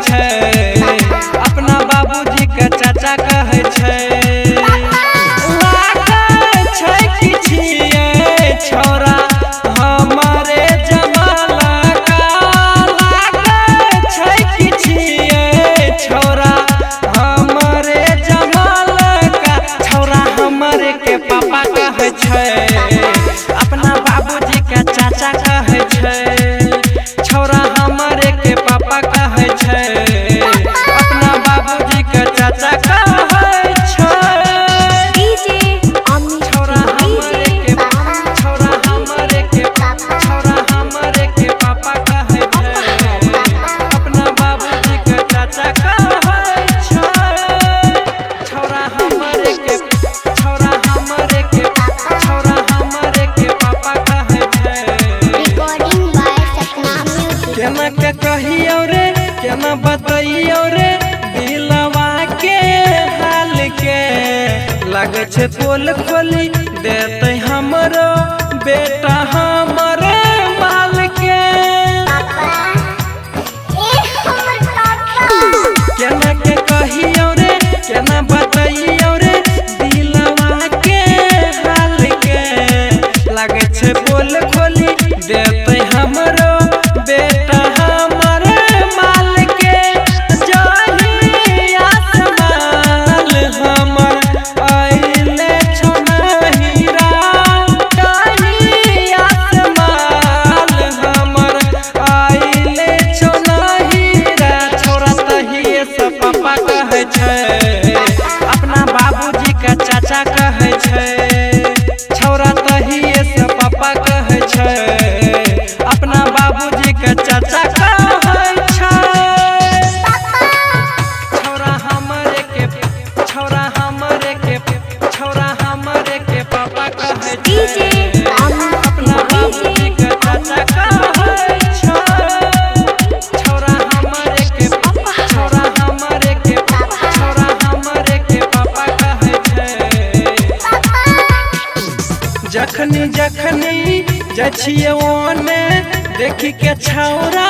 छै, अपना बाबूजी के चाचा कहै छै। लागै छै कि छियै छौरा हमारे जमाना का, लागै छै कि छियै छौरा हमारे जमाना का। छौरा हमारे के पापा कहै छै, अपना बाबूजी के चाचा कहै छै। छौरा हमारे के पापा कहै छै, अपना बाबूजी के चाचा कहै छै। छौरा हमारे के पापा कहै छै, अपना बाबूजी के चाचा कहै छै। छौरा हमारे के पापा कहै छै। केना के कहियो रे, केना बतैयो रे दिलवा के हाल के। लगे छै पोल खोली देते हमरो बेटा हमरे माल के। केना के कहियो रे, केना बतैयो रे दिलवा के हाल के। लगे छै पोल खोली देते हमरो बेटा हमरे माल के। जाही आसमाल हमर आइले छनहीरा, जाही आसमाल हमर आइले छनहीरा। छौरा तहिए से पापा कहै छै, अपना बाबूजी के चाचा कहै छै। छौरा तहिए से पापा कहै छै, अपना बाबूजी के चाचा कहै छै। छौरा हमारे के पापा कहै छै, अपना बाबूजी के चाचा कहै छै। छौरा हमारे के पापा कहै छै। जखनी जाइ छियै ओने देखी के छौरा